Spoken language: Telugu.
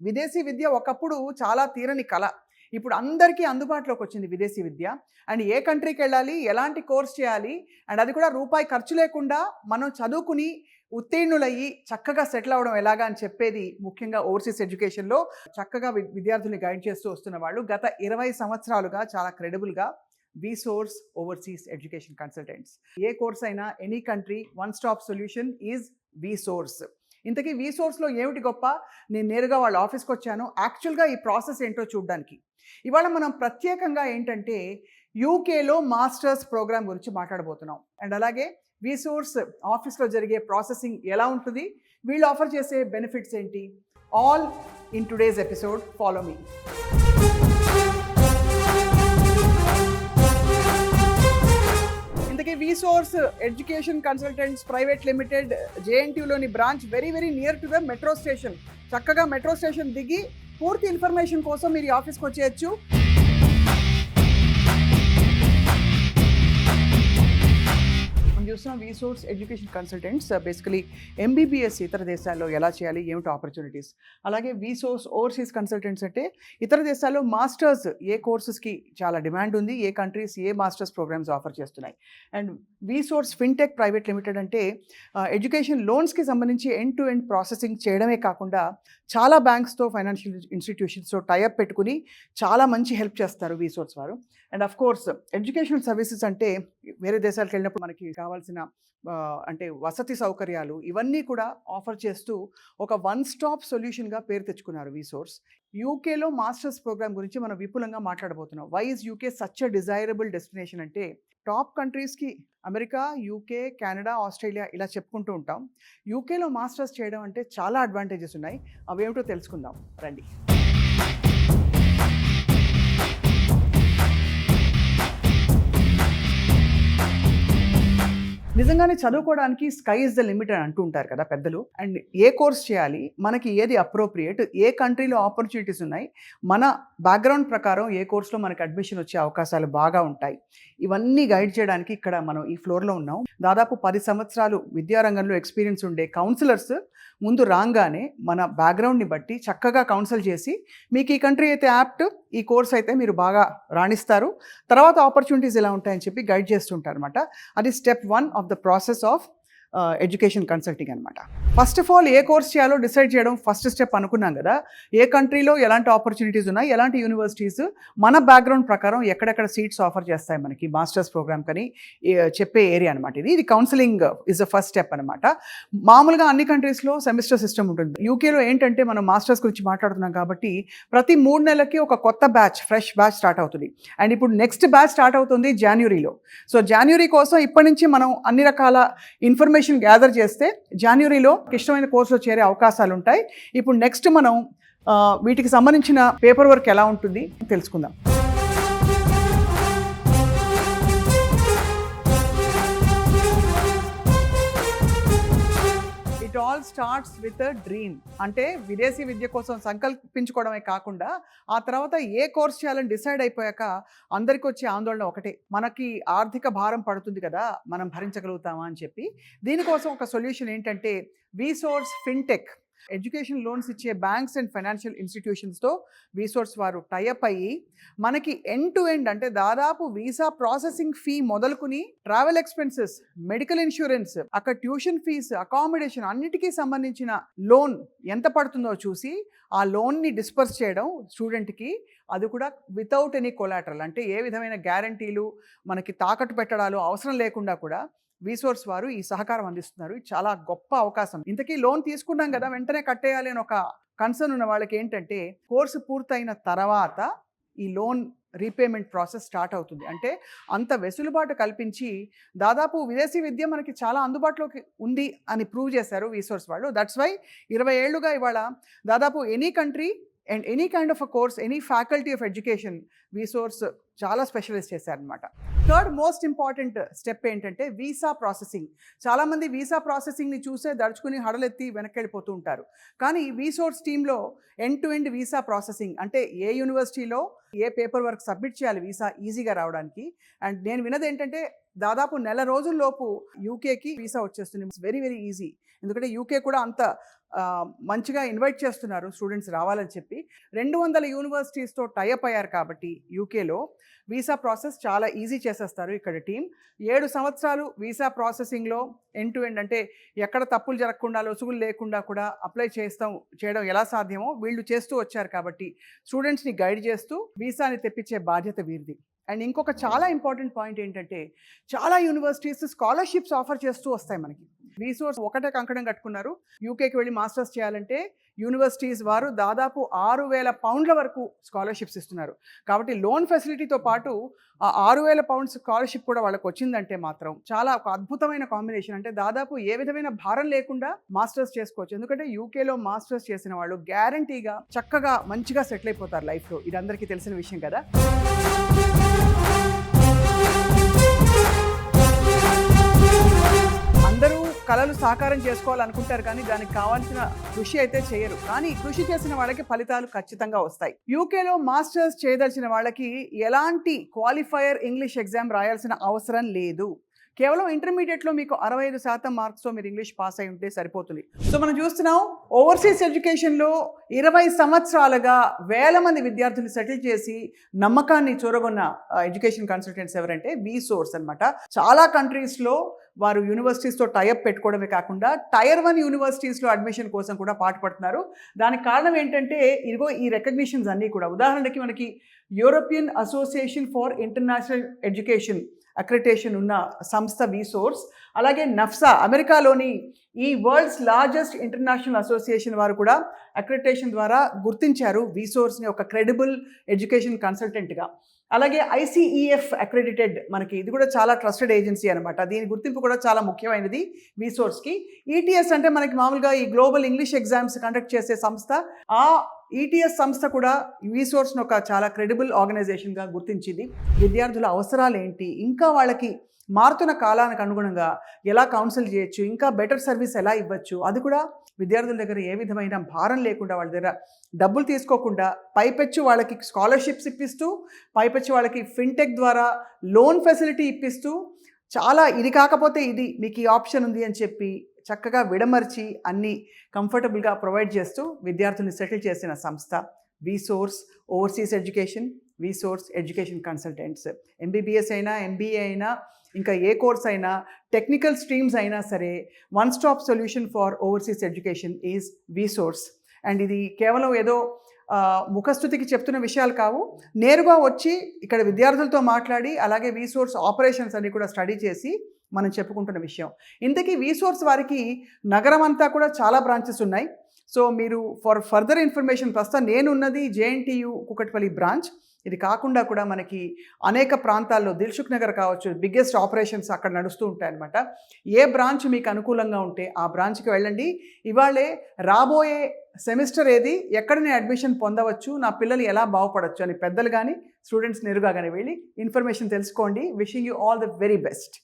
విదేశీ విద్య ఒకప్పుడు చాలా తీరని కల. ఇప్పుడు అందరికీ అందుబాటులోకి వచ్చింది విదేశీ విద్య. అండ్ ఏ కంట్రీకి వెళ్ళాలి, ఎలాంటి కోర్స్ చేయాలి, అండ్ అది కూడా రూపాయి ఖర్చు లేకుండా మనం చదువుకుని ఉత్తీర్ణులయ్యి చక్కగా సెటిల్ అవ్వడం ఎలాగా అని చెప్పేది ముఖ్యంగా ఓవర్సీస్ ఎడ్యుకేషన్లో చక్కగా విద్యార్థుల్ని గైడ్ చేస్తూ వస్తున్న వాళ్ళు గత 20 సంవత్సరాలుగా చాలా క్రెడిబుల్గా విసోర్స్ ఓవర్సీస్ ఎడ్యుకేషన్ కన్సల్టెంట్స్. ఏ కోర్స్ అయినా any country one stop solution is VSource. ఇంతకీ విసోర్స్లో ఏమిటి గొప్ప? నేను నేరుగా వాళ్ళ ఆఫీస్కి వచ్చాను యాక్చువల్గా ఈ ప్రాసెస్ ఏంటో చూడడానికి. ఇవాళ మనం ప్రత్యేకంగా ఏంటంటే యూకేలో మాస్టర్స్ ప్రోగ్రామ్ గురించి మాట్లాడబోతున్నాం. అండ్ అలాగే విసోర్స్ ఆఫీస్లో జరిగే ప్రాసెసింగ్ ఎలా ఉంటుంది, వీళ్ళు ఆఫర్ చేసే బెనిఫిట్స్ ఏంటి, all in today's episode. Follow me. ఇంతకీ VSource education consultants private limited జేఎన్టీయూలోని branch very near to the metro station. చక్కగా మెట్రో స్టేషన్ దిగి పూర్తి ఇన్ఫర్మేషన్ కోసం మీరు ఈ ఆఫీస్కి వచ్చేయచ్చు. చూస్తున్నాం VSource education consultants basically MBBS ఇతర దేశాల్లో ఎలా చేయాలి, ఏమిటి ఆపర్చునిటీస్. అలాగే విసోర్స్ ఓవర్సీస్ కన్సల్టెంట్స్ అంటే ఇతర దేశాల్లో మాస్టర్స్ ఏ కోర్సెస్కి చాలా డిమాండ్ ఉంది, ఏ కంట్రీస్ ఏ మాస్టర్స్ ప్రోగ్రామ్స్ ఆఫర్ చేస్తున్నాయి. అండ్ విసోర్స్ ఫిన్టెక్ ప్రైవేట్ లిమిటెడ్ అంటే ఎడ్యుకేషన్ లోన్స్కి సంబంధించి ఎండ్ టు ఎండ్ ప్రాసెసింగ్ చేయడమే కాకుండా చాలా బ్యాంక్స్తో ఫైనాన్షియల్ ఇన్స్టిట్యూషన్స్తో టైఅప్ పెట్టుకుని చాలా మంచి హెల్ప్ చేస్తారు విసోర్స్ వారు. And of course educational services అంటే వేరే దేశాలకు వెళ్ళినప్పుడు మనకి కావాల్సిన అంటే వసతి సౌకర్యాలు ఇవన్నీ కూడా ఆఫర్ చేస్తూ ఒక వన్ స్టాప్ సొల్యూషన్గా పేరు తెచ్చుకున్నారు విసోర్స్. యూకేలో మాస్టర్స్ ప్రోగ్రామ్ గురించి మనం విపులంగా మాట్లాడబోతున్నాం. Why is UK such a desirable destination అంటే టాప్ కంట్రీస్కి అమెరికా, యూకే, కెనడా, ఆస్ట్రేలియా ఇలా చెప్పుకుంటూ ఉంటాం. యూకేలో మాస్టర్స్ చేయడం అంటే చాలా అడ్వాంటేజెస్ ఉన్నాయి. అవేమిటో తెలుసుకుందాం రండి. నిజంగానే చదువుకోవడానికి స్కై ఇస్ ద లిమిట్ అని అంటూ ఉంటారు కదా పెద్దలు. అండ్ ఏ కోర్స్ చేయాలి, మనకి ఏది అప్రోప్రియేట్, ఏ కంట్రీలో ఆపర్చునిటీస్ ఉన్నాయి, మన బ్యాక్గ్రౌండ్ ప్రకారం ఏ కోర్సులో మనకి అడ్మిషన్ వచ్చే అవకాశాలు బాగా ఉంటాయి, ఇవన్నీ గైడ్ చేయడానికి ఇక్కడ మనం ఈ ఫ్లోర్లో ఉన్నాం. దాదాపు 10 సంవత్సరాలు విద్యారంగంలో ఎక్స్పీరియన్స్ ఉండే కౌన్సిలర్స్ ముందు రాగానే మన బ్యాక్గ్రౌండ్ని బట్టి చక్కగా కౌన్సిల్ చేసి మీకు ఈ కంట్రీ అయితే యాప్ట్, ఈ కోర్స్ అయితే మీరు బాగా రాణిస్తారు, తర్వాత ఆపర్చునిటీస్ ఎలా ఉంటాయని చెప్పి గైడ్ చేస్తుంటారు అనమాట. అది step 1 of the process of education consulting అనమాట. ఫస్ట్ ఆఫ్ ఆల్ ఏ కోర్స్ చేయాలో డిసైడ్ చేయడం ఫస్ట్ స్టెప్ అనుకున్నాం కదా. ఏ కంట్రీలో ఎలాంటి ఆపర్చునిటీస్ ఉన్నాయి, ఎలాంటి యూనివర్సిటీస్ మన బ్యాక్గ్రౌండ్ ప్రకారం ఎక్కడెక్కడ సీట్స్ ఆఫర్ చేస్తాయి మనకి మాస్టర్స్ ప్రోగ్రామ్ కని చెప్పే ఏరియా అనమాట. ఇది counselling is the first step అనమాట. మామూలుగా అన్ని కంట్రీస్లో సెమిస్టర్ సిస్టమ్ ఉంటుంది. యూకేలో ఏంటంటే మనం మాస్టర్స్ గురించి మాట్లాడుతున్నాం కాబట్టి ప్రతి 3 నెలలకి ఒక కొత్త బ్యాచ్, ఫ్రెష్ బ్యాచ్ స్టార్ట్ అవుతుంది. అండ్ ఇప్పుడు నెక్స్ట్ బ్యాచ్ స్టార్ట్ అవుతుంది జనవరిలో. సో జనవరి కోసం ఇప్పటి నుంచి మనం అన్ని రకాల ఇన్ఫర్మేషన్ గ్యాదర్ చేస్తే జనవరిలో ఇష్టమైన కోర్సులో చేరే అవకాశాలు ఉంటాయి. ఇప్పుడు నెక్స్ట్ మనం వీటికి సంబంధించిన పేపర్ వర్క్ ఎలా ఉంటుంది తెలుసుకుందాం. It all starts with a dream. అంటే విదేశీ విద్య కోసం సంకల్పించుకోవడమే కాకుండా ఆ తర్వాత ఏ కోర్స్ చేయాలని డిసైడ్ అయిపోయాక అందరికీ వచ్చే ఆందోళన ఒకటే, మనకి ఆర్థిక భారం పడుతుంది కదా, మనం భరించగలుగుతామా అని చెప్పి. దీనికోసం ఒక సొల్యూషన్ ఏంటంటే విసోర్స్ ఫిన్టెక్. ఎడ్యుకేషన్ లోన్స్ ఇచ్చే బ్యాంక్స్ అండ్ ఫైనాన్షియల్ ఇన్స్టిట్యూషన్స్తో విసోర్స్ వారు టైఅప్ అయ్యి మనకి ఎండ్ టు ఎండ్ అంటే దాదాపు వీసా ప్రాసెసింగ్ ఫీ మొదలుకుని ట్రావెల్ ఎక్స్పెన్సెస్, మెడికల్ ఇన్సూరెన్స్, అక్కడ ట్యూషన్ ఫీజు, అకామిడేషన్ అన్నిటికీ సంబంధించిన లోన్ ఎంత పడుతుందో చూసి ఆ లోన్ని డిస్పర్స్ చేయడం స్టూడెంట్కి, అది కూడా వితౌట్ ఎనీ కొలాటరల్. అంటే ఏ విధమైన గ్యారంటీలు మనకి తాకట్టు పెట్టడాలు అవసరం లేకుండా కూడా విసోర్స్ వారు ఈ సహకారం అందిస్తున్నారు. చాలా గొప్ప అవకాశం. ఇంతకీ లోన్ తీసుకున్నాం కదా వెంటనే కట్టేయాలి అని ఒక కన్సర్న్ ఉన్న వాళ్ళకి ఏంటంటే కోర్సు పూర్తయిన తర్వాత ఈ లోన్ రీపేమెంట్ ప్రాసెస్ స్టార్ట్ అవుతుంది. అంటే అంత వెసులుబాటు కల్పించి దాదాపు విదేశీ విద్య మనకి చాలా అందుబాటులోకి ఉంది అని ప్రూవ్ చేశారు విసోర్స్ వాళ్ళు. దట్స్ వై 20 ఏళ్లుగా ఇవాళ దాదాపు any country and any kind of a course, any faculty of education VSource చాలా స్పెషలైజ్ చేశారనమాట. థర్డ్ మోస్ట్ ఇంపార్టెంట్ స్టెప్ ఏంటంటే వీసా ప్రాసెసింగ్. చాలామంది వీసా ప్రాసెసింగ్ని చూసే దడుచుకుని హడలెత్తి వెనక్కి వెళ్ళిపోతూ ఉంటారు. కానీ విసోర్స్ టీంలో end to end visa processing అంటే ఏ యూనివర్సిటీలో ఏ పేపర్ వర్క్ సబ్మిట్ చేయాలి వీసా ఈజీగా రావడానికి. అండ్ నేను విన్నది ఏంటంటే దాదాపు నెల రోజుల్లోపు యూకేకి వీసా వచ్చేస్తుంది. It's very very easy. ఎందుకంటే యూకే కూడా అంత మంచిగా ఇన్వైట్ చేస్తున్నారు స్టూడెంట్స్ రావాలని చెప్పి. 200 యూనివర్సిటీస్తో టైఅప్ అయ్యారు కాబట్టి యూకేలో వీసా ప్రాసెస్ చాలా ఈజీ చేసేస్తారు ఇక్కడ టీం. 7 సంవత్సరాలు వీసా ప్రాసెసింగ్లో ఎండ్ టు ఎండ్, అంటే ఎక్కడ తప్పులు జరగకుండా లొసుగులు లేకుండా కూడా అప్లై చేయడం ఎలా సాధ్యమో వీళ్ళు చేస్తూ వచ్చారు కాబట్టి స్టూడెంట్స్ని గైడ్ చేస్తూ వీసాని తెప్పించే బాధ్యత వీరిది. అండ్ ఇంకొక చాలా ఇంపార్టెంట్ పాయింట్ ఏంటంటే చాలా యూనివర్సిటీస్ స్కాలర్షిప్స్ ఆఫర్ చేస్తూ వస్తాయి మనకి. రీసోర్స్ ఒకటే కంకణం కట్టుకున్నారు. యూకేకి వెళ్ళి మాస్టర్స్ చేయాలంటే యూనివర్సిటీస్ వారు దాదాపు 6,000 పౌండ్ల వరకు స్కాలర్షిప్స్ ఇస్తున్నారు. కాబట్టి లోన్ ఫెసిలిటీతో పాటు ఆ 6,000 పౌండ్స్ స్కాలర్షిప్ కూడా వాళ్ళకి వచ్చిందంటే మాత్రం చాలా ఒక అద్భుతమైన కాంబినేషన్. అంటే దాదాపు ఏ విధమైన భారం లేకుండా మాస్టర్స్ చేసుకోవచ్చు. ఎందుకంటే యూకేలో మాస్టర్స్ చేసిన వాళ్ళు గ్యారంటీగా చక్కగా మంచిగా సెటిల్ అయిపోతారు లైఫ్లో. ఇది అందరికీ తెలిసిన విషయం కదా. అందరూ కళలు సాకారం చేసుకోవాలనుకుంటారు కానీ దానికి కావాల్సిన కృషి అయితే చేయరు. కానీ కృషి చేసిన వాళ్ళకి ఫలితాలు ఖచ్చితంగా వస్తాయి. యూకేలో మాస్టర్స్ చేయదలిచిన వాళ్ళకి ఎలాంటి క్వాలిఫైయర్ ఇంగ్లీష్ ఎగ్జామ్ రాయాల్సిన అవసరం లేదు. కేవలం ఇంటర్మీడియట్లో మీకు 65% మార్క్స్తో మీరు ఇంగ్లీష్ పాస్ అయి ఉంటే సరిపోతుంది. సో మనం చూస్తున్నాం ఓవర్సీస్ ఎడ్యుకేషన్లో 20 సంవత్సరాలుగా వేల మంది విద్యార్థులు సెటిల్ చేసి నమ్మకాన్ని చూరగొన్న ఎడ్యుకేషన్ కన్సల్టెంట్స్ ఎవరంటే వీసోర్స్ అనమాట. చాలా కంట్రీస్లో వారు యూనివర్సిటీస్తో టైఅప్ పెట్టుకోవడమే కాకుండా టైర్ 1 యూనివర్సిటీస్లో అడ్మిషన్ కోసం కూడా పాటుపడుతున్నారు. దానికి కారణం ఏంటంటే ఇదిగో ఈ రికగ్నిషన్స్ అన్నీ కూడా. ఉదాహరణకి మనకి European association for international education accreditation ఉన్న సంస్థ వీసోర్స్, అలాగే నఫ్సా అమెరికాలోని ఈ వరల్డ్స్ లార్జెస్ట్ ఇంటర్నేషనల్ అసోసియేషన్ వారు కూడా అక్రిడిటేషన్ ద్వారా గుర్తించారు వీసోర్స్ని ఒక క్రెడిబుల్ ఎడ్యుకేషన్ కన్సల్టెంట్గా. అలాగే ICEF అక్రెడిటెడ్, మనకి ఇది కూడా చాలా ట్రస్టెడ్ ఏజెన్సీ అనమాట. దీని గుర్తింపు కూడా చాలా ముఖ్యమైనది వీసోర్స్కి. ETS అంటే మనకి మామూలుగా ఈ గ్లోబల్ ఇంగ్లీష్ ఎగ్జామ్స్ కండక్ట్ చేసే సంస్థ. ఆ ETS సంస్థ కూడా వీసోర్స్ని ఒక చాలా క్రెడిబుల్ ఆర్గనైజేషన్గా గుర్తించింది. విద్యార్థుల అవసరాలు ఏంటి, ఇంకా వాళ్ళకి మారుతున్న కాలానికి అనుగుణంగా ఎలా కౌన్సిల్ చేయొచ్చు, ఇంకా బెటర్ సర్వీస్ ఎలా ఇవ్వచ్చు, అది కూడా విద్యార్థుల దగ్గర ఏ విధమైన భారం లేకుండా వాళ్ళ దగ్గర డబ్బులు తీసుకోకుండా పైపెచ్చు వాళ్ళకి స్కాలర్షిప్స్ ఇప్పిస్తూ, పైపెచ్చు వాళ్ళకి ఫిన్టెక్ ద్వారా లోన్ ఫెసిలిటీ ఇప్పిస్తూ, చాలా ఇది కాకపోతే ఇది మీకు ఈ ఆప్షన్ ఉంది అని చెప్పి చక్కగా విడమర్చి అన్నీ కంఫర్టబుల్గా ప్రొవైడ్ చేస్తూ విద్యార్థుల్ని సెటిల్ చేసిన సంస్థ వీసోర్స్ overseas education, వీసోర్స్ education consultants. MBBS అయినా, MBA అయినా, ఇంకా ఏ కోర్స్ అయినా, టెక్నికల్ స్ట్రీమ్స్ అయినా సరే, one stop solution for overseas education is వీసోర్స్. And ఇది కేవలం ఏదో ముఖస్థుతికి చెప్తున్న విషయాలు కావు. నేరుగా వచ్చి ఇక్కడ విద్యార్థులతో మాట్లాడి అలాగే వీసోర్స్ ఆపరేషన్స్ అన్ని కూడా స్టడీ చేసి మనం చెప్పుకుంటున్న విషయం. ఇంతకీ వీసోర్స్ వారికి నగరం అంతా కూడా చాలా బ్రాంచెస్ ఉన్నాయి. సో మీరు ఫర్దర్ ఇన్ఫర్మేషన్, ప్రస్తుతం నేనున్నది JNTU కూకట్పల్లి బ్రాంచ్. ఇది కాకుండా కూడా మనకి అనేక ప్రాంతాల్లో దిల్సుఖ్ నగర్ కావచ్చు, బిగ్గెస్ట్ ఆపరేషన్స్ అక్కడ నడుస్తూ ఉంటాయన్నమాట. ఏ బ్రాంచ్ మీకు అనుకూలంగా ఉంటే ఆ బ్రాంచ్కి వెళ్ళండి. ఇవాళే రాబోయే సెమిస్టర్ ఏది, ఎక్కడ నేను అడ్మిషన్ పొందవచ్చు, నా పిల్లలు ఎలా బాగుపడవచ్చు అని పెద్దలు కానీ స్టూడెంట్స్ నేరుగా కానీ వెళ్ళి ఇన్ఫర్మేషన్ తెలుసుకోండి. Wishing you all the very best.